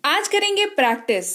आज करेंगे प्रैक्टिस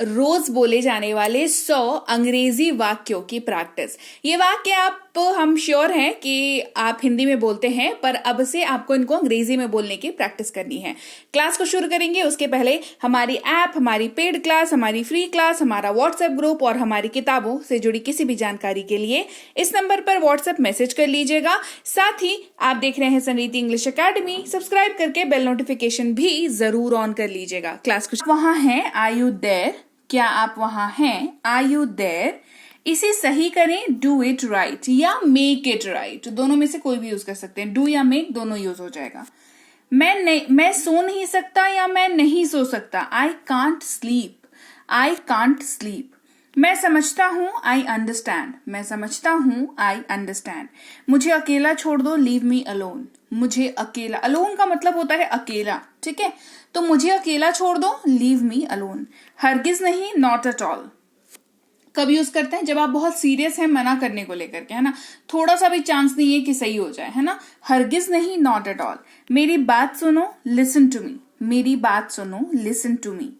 रोज बोले जाने वाले 100 अंग्रेजी वाक्यों की प्रैक्टिस। ये वाक्य आप हम श्योर हैं कि आप हिंदी में बोलते हैं, पर अब से आपको इनको अंग्रेजी में बोलने की प्रैक्टिस करनी है। क्लास को शुरू करेंगे उसके पहले हमारी ऐप, हमारी पेड क्लास, हमारी फ्री क्लास, हमारा व्हाट्सएप ग्रुप और हमारी किताबों से जुड़ी किसी भी जानकारी के लिए इस नंबर पर व्हाट्सएप मैसेज कर लीजिएगा। साथ ही आप देख रहे हैं संरीति इंग्लिश अकेडमी, सब्सक्राइब करके बेल नोटिफिकेशन भी जरूर ऑन कर लीजिएगा। क्लास को वहां है, आर यू देयर? क्या आप वहां हैं? Are you there? इसे सही करें, डू इट राइट या मेक इट राइट, दोनों में से कोई भी यूज कर सकते हैं। डू या मेक दोनों यूज हो जाएगा। मैं सो नहीं सकता या मैं नहीं सो सकता। I can't sleep, I can't sleep. मैं समझता हूं, आई अंडरस्टैंड, मैं समझता हूं, आई अंडरस्टैंड। मुझे अकेला छोड़ दो, लीव मी अलोन। मुझे अकेला, अलोन का मतलब होता है अकेला, ठीक है? तो मुझे अकेला छोड़ दो, लीव मी अलोन। हरगिज नहीं, नॉट एट ऑल कब यूज करते हैं? जब आप बहुत सीरियस हैं मना करने को लेकर के, है ना, थोड़ा सा भी चांस नहीं है कि सही हो जाए, है ना। हरगिज नहीं, नॉट एट ऑल। मेरी बात सुनो, लिसन टू मी। मेरी बात सुनो, लिसन टू मी।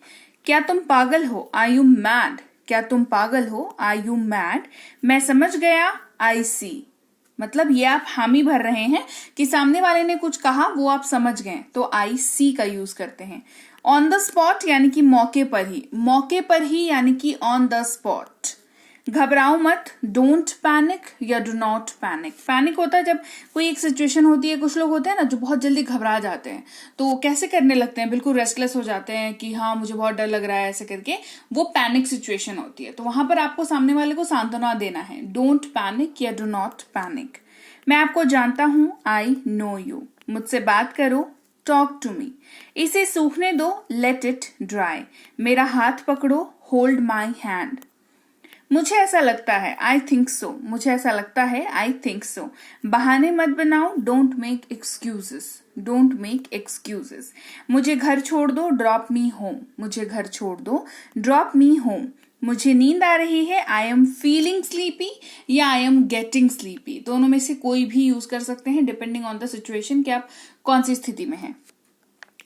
क्या तुम पागल हो? Are you mad? क्या तुम पागल हो? Are you mad? मैं समझ गया, आई सी। मतलब ये आप हामी भर रहे हैं कि सामने वाले ने कुछ कहा, वो आप समझ गए, तो आई सी का यूज करते हैं। ऑन द स्पॉट यानी कि मौके पर ही, मौके पर ही यानी कि ऑन द स्पॉट। घबराओ मत, डोंट पैनिक या डू नॉट पैनिक। पैनिक होता है जब कोई एक सिचुएशन होती है, कुछ लोग होते हैं ना जो बहुत जल्दी घबरा जाते हैं, तो कैसे करने लगते हैं, बिल्कुल रेस्टलेस हो जाते हैं कि हाँ मुझे बहुत डर लग रहा है, ऐसे करके, वो पैनिक सिचुएशन होती है। तो वहां पर आपको सामने वाले को सांत्वना देना है, डोंट पैनिक या डू नॉट पैनिक। मैं आपको जानता हूं, आई नो यू। मुझसे बात करो, टॉक टू मी। इसे सूखने दो, लेट इट ड्राई। मेरा हाथ पकड़ो, होल्ड माई हैंड। मुझे ऐसा लगता है, आई थिंक सो। मुझे ऐसा लगता है, आई थिंक सो। बहाने मत बनाओ, don't make excuses. Don't make excuses. मुझे घर छोड़ दो, ड्रॉप मी होम। मुझे घर छोड़ दो, ड्रॉप मी होम। मुझे नींद आ रही है, आई एम फीलिंग स्लीपी या आई एम गेटिंग स्लीपी। दोनों में से कोई भी यूज कर सकते हैं डिपेंडिंग ऑन द सिचुएशन कि आप कौन सी स्थिति में हैं।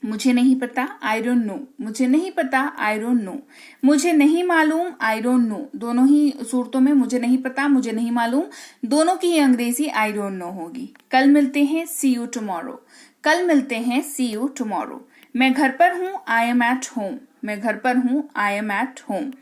मुझे नहीं पता, आई डोंट नो। मुझे नहीं पता, आई डोंट नो। मुझे नहीं मालूम, आई डोंट नो। दोनों ही सूरतों में मुझे नहीं पता, मुझे नहीं मालूम, दोनों की ही अंग्रेजी आई डोंट नो होगी। कल मिलते हैं, सी यू टुमारो। कल मिलते हैं, सी यू टुमारो। मैं घर पर हूं, आई एम एट होम। मैं घर पर हूं, आई एम एट होम।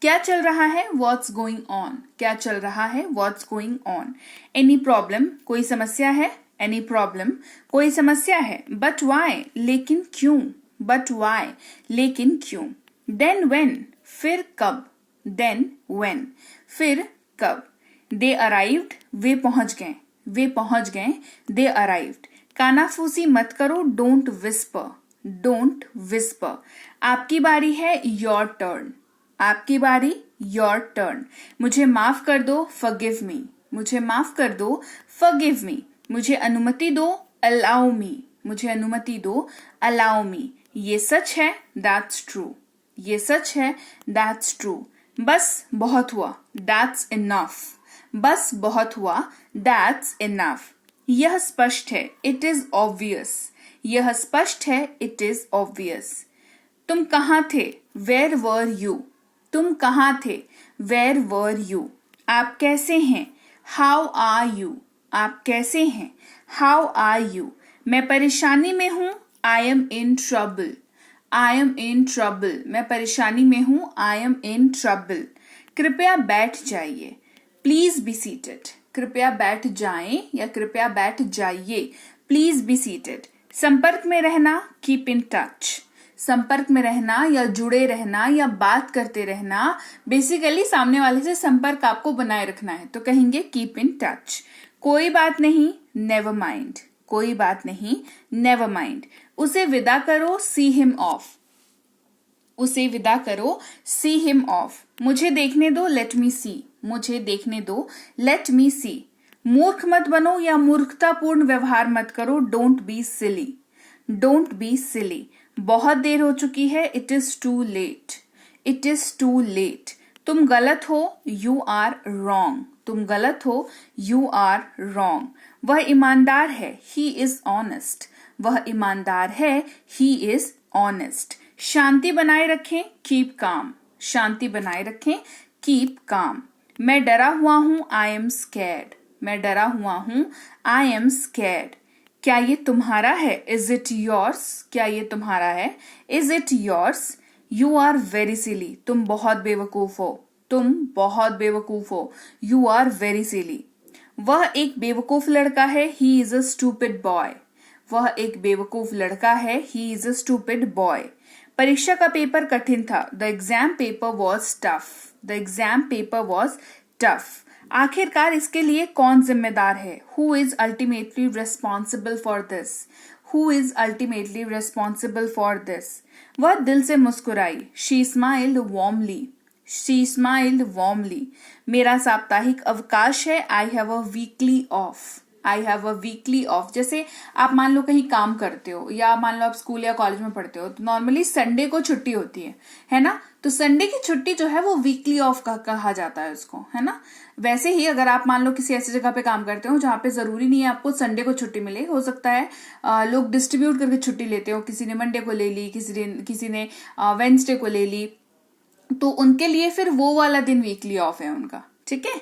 क्या चल रहा है, व्हाट्स गोइंग ऑन। क्या चल रहा है, what's going on. Any problem, कोई समस्या है, एनी प्रॉब्लम, कोई समस्या है। बट वाई, लेकिन क्यों। बट वाई, लेकिन क्यों। देन व्हेन, फिर कब। देन व्हेन, फिर कब। दे अराइव्ड, वे पहुंच गए। वे पहुंच गए, दे अराइव्ड। कानाफूसी मत करो, डोंट विस्पर। Don't whisper. आपकी बारी है, योर टर्न। आपकी बारी, योर टर्न। मुझे माफ कर दो, फॉरगिव मी। मुझे माफ कर दो, फॉरगिव मी। मुझे अनुमति दो, अलाउ मी। मुझे अनुमति दो, अलाउ मी। ये सच है, दैट्स ट्रू। ये सच है, दैट्स ट्रू। बस बहुत हुआ, दैट्स इनफ। बस बहुत हुआ, दैट्स इनफ। यह स्पष्ट है, इट इज ऑब्वियस। यह स्पष्ट है, इट इज ऑब्वियस। तुम कहाँ थे, वेयर वर यू। तुम कहाँ थे, वेयर वर यू। आप कैसे हैं, हाउ आर यू। आप कैसे हैं, हाउ आर यू। मैं परेशानी में हूं, I am in trouble. I am in trouble. मैं परेशानी में हूं, आई एम इन ट्रबल। कृपया बैठ जाइए, प्लीज बी सीटेड। कृपया बैठ जाएं या कृपया बैठ जाइए, प्लीज बी सीटेड। संपर्क में रहना, कीप इन टच। संपर्क में रहना या जुड़े रहना या बात करते रहना, बेसिकली सामने वाले से संपर्क आपको बनाए रखना है, तो कहेंगे कीप इन टच। कोई बात नहीं, नेवर माइंड। कोई बात नहीं, नेवर माइंड। उसे विदा करो, सी हिम ऑफ। उसे विदा करो, सी हिम ऑफ। मुझे देखने दो, लेट मी सी। मुझे देखने दो, लेट मी सी। मूर्ख मत बनो या मूर्खतापूर्ण व्यवहार मत करो, don't be silly. Don't be silly. बहुत देर हो चुकी है, it is too late. It is too late. तुम गलत हो, यू आर रॉन्ग। तुम गलत हो, यू आर रॉन्ग। वह ईमानदार है, ही इज ऑनेस्ट। वह ईमानदार है, ही इज ऑनेस्ट। शांति बनाए रखें, कीप काम, शांति बनाए रखें, कीप काम। मैं डरा हुआ हूं, आई एम स्कैर्ड, मैं डरा हुआ हूं, आई एम स्कैर्ड। क्या ये तुम्हारा है, इज इट योर्स, क्या ये तुम्हारा है, is it yours. You are very silly, तुम बहुत बेवकूफ हो, तुम बहुत बेवकूफ हो, यू आर वेरी सिली। वह एक बेवकूफ लड़का है, he is a stupid boy, वह एक बेवकूफ लड़का है, he is a stupid boy. परीक्षा का पेपर कठिन था, the exam paper was tough, the exam paper was tough. आखिरकार इसके लिए कौन जिम्मेदार है, who is ultimately responsible for this, who is ultimately responsible for this. वह दिल से मुस्कुराई, she smiled warmly, she smiled warmly. मेरा साप्ताहिक अवकाश है, I have a weekly off, I have a weekly off. जैसे आप मान लो कहीं काम करते हो या मान लो आप स्कूल या कॉलेज में पढ़ते हो तो नॉर्मली संडे को छुट्टी होती है ना। तो संडे की छुट्टी जो है वो वीकली ऑफ का कहा जाता है उसको, है ना। वैसे ही अगर आप मान लो किसी ऐसी जगह पे काम करते हो जहां पे जरूरी नहीं है आपको संडे को छुट्टी मिले, हो सकता है लोग डिस्ट्रीब्यूट करके छुट्टी लेते हो, किसी ने मंडे को ले ली, किसी ने वेंसडे को ले ली, तो उनके लिए फिर वो वाला दिन वीकली ऑफ है उनका, ठीक है।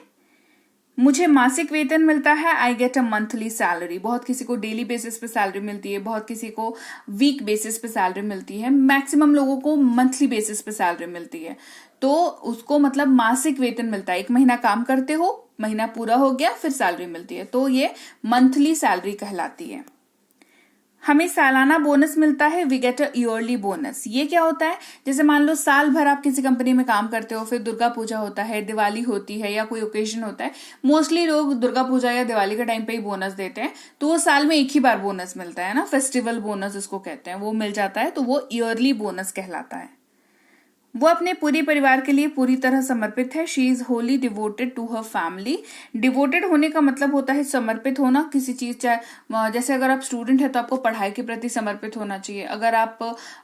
मुझे मासिक वेतन मिलता है, I get a monthly salary. बहुत किसी को डेली बेसिस पे सैलरी मिलती है, बहुत किसी को वीक बेसिस पे सैलरी मिलती है, मैक्सिमम लोगों को मंथली बेसिस पे सैलरी मिलती है। तो उसको मतलब मासिक वेतन मिलता है, एक महीना काम करते हो, महीना पूरा हो गया फिर सैलरी मिलती है, तो ये मंथली सैलरी कहलाती है। हमें सालाना बोनस मिलता है, we get a yearly bonus. ये क्या होता है, जैसे मान लो साल भर आप किसी कंपनी में काम करते हो, फिर दुर्गा पूजा होता है, दिवाली होती है या कोई ओकेजन होता है, मोस्टली लोग दुर्गा पूजा या दिवाली के टाइम पे ही बोनस देते हैं, तो वो साल में एक ही बार बोनस मिलता है ना, फेस्टिवल बोनस उसको कहते हैं, वो मिल जाता है तो वो ईयरली बोनस कहलाता है। वो अपने पूरे परिवार के लिए पूरी तरह समर्पित है, she is wholly devoted to her family. Devoted होने का मतलब होता है समर्पित होना किसी चीज, चाहे जैसे अगर आप स्टूडेंट है तो आपको पढ़ाई के प्रति समर्पित होना चाहिए, अगर आप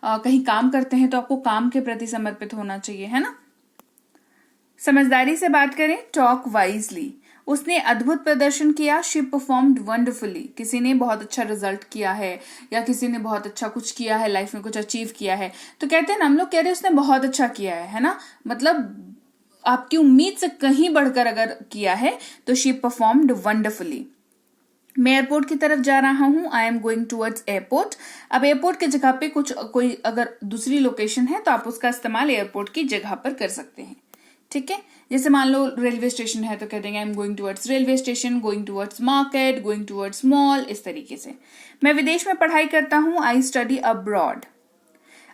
कहीं काम करते हैं तो आपको काम के प्रति समर्पित होना चाहिए, है ना। समझदारी से बात करें, टॉक वाइजली। उसने अद्भुत प्रदर्शन किया, शी परफॉर्म्ड वंडरफुली। किसी ने बहुत अच्छा रिजल्ट किया है या किसी ने बहुत अच्छा कुछ किया है, लाइफ में कुछ अचीव किया है, तो कहते हैं ना हम लोग कह रहे हैं उसने बहुत अच्छा किया है ना, मतलब आपकी उम्मीद से कहीं बढ़कर अगर किया है तो शी परफॉर्म्ड वंडरफुली। मैं एयरपोर्ट की तरफ जा रहा हूं, I am going towards airport. अब एयरपोर्ट की जगह पे कोई अगर दूसरी लोकेशन है तो आप उसका इस्तेमाल एयरपोर्ट की जगह पर कर सकते हैं, ठीक है। जैसे मान लो रेलवे स्टेशन है तो कह देंगे I am going towards railway station, going towards market, going towards mall, इस तरीके से। मैं विदेश में पढ़ाई करता हूं, आई स्टडी अब्रॉड।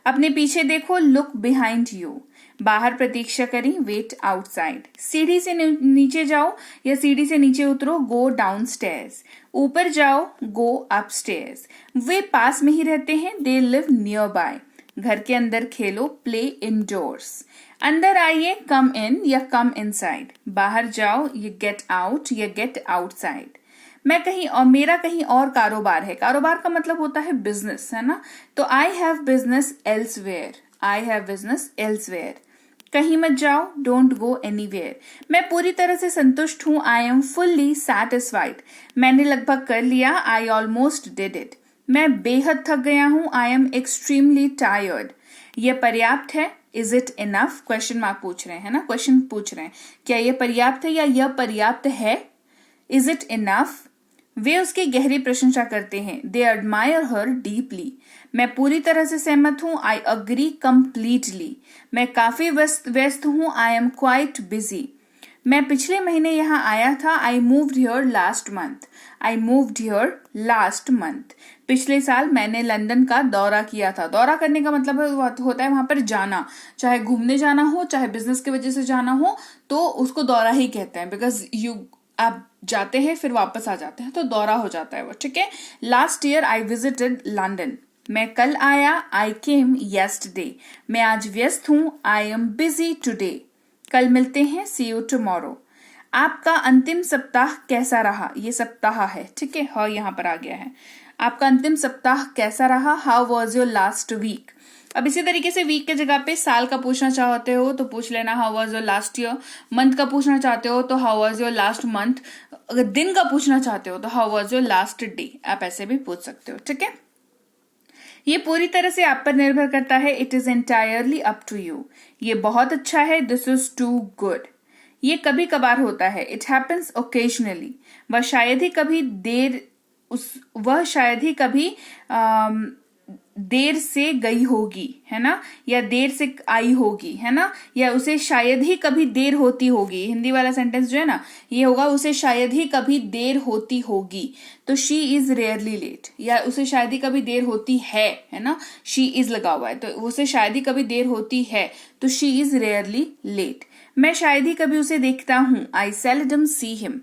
अपने पीछे देखो, लुक बिहाइंड यू। बाहर प्रतीक्षा करें, वेट आउटसाइड। सीढ़ी से नीचे जाओ या सीढ़ी से नीचे उतरो, गो डाउन स्टेयर्स। ऊपर जाओ, गो अप स्टेयर्स। वे पास में ही रहते हैं, दे लिव नियर बाय। घर के अंदर खेलो, प्ले इनडोर्स। अंदर आइए, कम इन या कम इनसाइड। बाहर जाओ, ये गेट आउट या गेट आउटसाइड। मैं कहीं और, मेरा कहीं और कारोबार है। कारोबार का मतलब होता है बिजनेस, है ना। तो I have business elsewhere, I have business elsewhere. कहीं मत जाओ, डोंट गो एनीवेयर। मैं पूरी तरह से संतुष्ट हूं, आई एम फुल्ली सैटिस्फाइड। मैंने लगभग कर लिया, आई ऑलमोस्ट डिड इट। मैं बेहद थक गया हूं, आई एम एक्सट्रीमली टायर्ड। यह पर्याप्त है, is it enough. Question mark पूछ रहे हैं ना, क्वेश्चन पूछ रहे हैं क्या यह पर्याप्त है या यह पर्याप्त है, इज इट इनफ। वे उसकी गहरी प्रशंसा करते हैं, दे एडमायर हर डीपली। मैं पूरी तरह से सहमत हूं, आई अग्री कंप्लीटली। मैं काफी व्यस्त हूं, आई एम क्वाइट बिजी। मैं पिछले महीने यहाँ आया था, I moved here last month. I moved here last month. पिछले साल मैंने लंदन का दौरा किया था। दौरा करने का मतलब होता है वहां पर जाना, चाहे घूमने जाना हो चाहे बिजनेस की वजह से जाना हो, तो उसको दौरा ही कहते हैं, बिकॉज आप जाते हैं फिर वापस आ जाते हैं तो दौरा हो जाता है वो, ठीक है। Last year I visited London. मैं कल आया, आई केम येस्टरडे। मैं आज व्यस्त हूं, आई एम बिजी टुडे। कल मिलते हैं, सी यू टुमारो। आपका अंतिम सप्ताह कैसा रहा, ये सप्ताह है, ठीक है, हाँ यहाँ पर आ गया है। आपका अंतिम सप्ताह कैसा रहा, how was your last week. अब इसी तरीके से वीक के जगह पे साल का पूछना चाहते हो तो पूछ लेना how was your last year. Month का पूछना चाहते हो तो how was your last month. अगर दिन का पूछना चाहते हो तो how was your last day, आप ऐसे भी पूछ सकते हो, ठीक है। ये पूरी तरह से आप पर निर्भर करता है। It is entirely up to you. ये बहुत अच्छा है। This is too good. ये कभी कभार होता है। It happens occasionally. वह शायद ही कभी देर से गई होगी, है ना, या देर से आई होगी, है ना, या उसे शायद ही कभी देर होती होगी। हिंदी वाला सेंटेंस जो है ना, ये होगा उसे शायद ही कभी देर होती होगी। तो शी इज रेयरली लेट, या उसे शायद ही कभी देर होती है ना, शी इज लगा हुआ है, तो उसे शायद ही कभी देर होती है, तो शी इज रेयरली लेट। मैं शायद ही कभी उसे देखता हूं। आई सेल्डम सी हिम।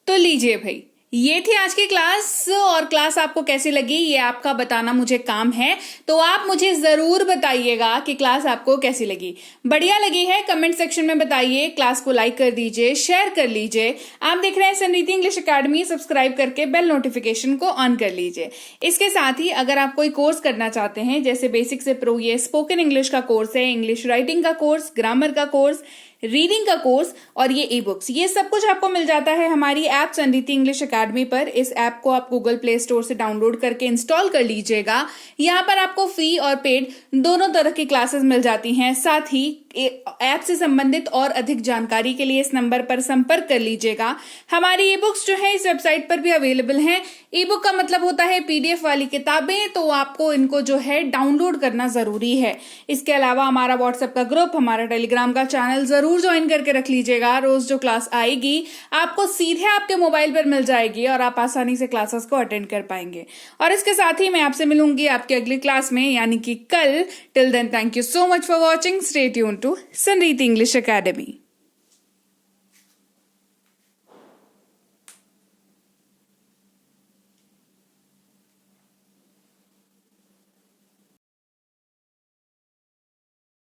तो लीजिए भाई, ये थी आज की क्लास। और क्लास आपको कैसी लगी ये आपका बताना मुझे काम है, तो आप मुझे जरूर बताइएगा कि क्लास आपको कैसी लगी। बढ़िया लगी है कमेंट सेक्शन में बताइए। क्लास को लाइक कर दीजिए, शेयर कर लीजिए। आप देख रहे हैं समृद्धि इंग्लिश एकेडमी, सब्सक्राइब करके बेल नोटिफिकेशन को ऑन कर लीजिए। इसके साथ ही अगर आप कोई कोर्स करना चाहते हैं, जैसे बेसिक से प्रो, ये स्पोकन इंग्लिश का कोर्स है, इंग्लिश राइटिंग का कोर्स, ग्रामर का कोर्स, रीडिंग का कोर्स और ये ई बुक्स, ये सब कुछ आपको मिल जाता है हमारी ऐप समृद्धि इंग्लिश एकेडमी पर। इस ऐप को आप गूगल प्ले स्टोर से डाउनलोड करके इंस्टॉल कर लीजिएगा। यहाँ पर आपको फ्री और पेड दोनों तरह की क्लासेस मिल जाती हैं। साथ ही ऐप से संबंधित और अधिक जानकारी के लिए इस नंबर पर संपर्क कर लीजिएगा। हमारी ई बुक्स जो है इस वेबसाइट पर भी अवेलेबल हैं। ई बुक का मतलब होता है पीडीएफ वाली किताबें, तो आपको इनको जो है डाउनलोड करना जरूरी है। इसके अलावा हमारा व्हाट्सएप का ग्रुप, हमारा टेलीग्राम का चैनल जरूर ज्वाइन करके रख लीजिएगा। रोज जो क्लास आएगी आपको सीधे आपके मोबाइल पर मिल जाएगी और आप आसानी से क्लासेस को अटेंड कर पाएंगे। और इसके साथ ही मैं आपसे मिलूंगी आपकी अगली क्लास में, यानी कि कल। Till then, thank you so much for watching. Stay tuned to Samriddhi English academy.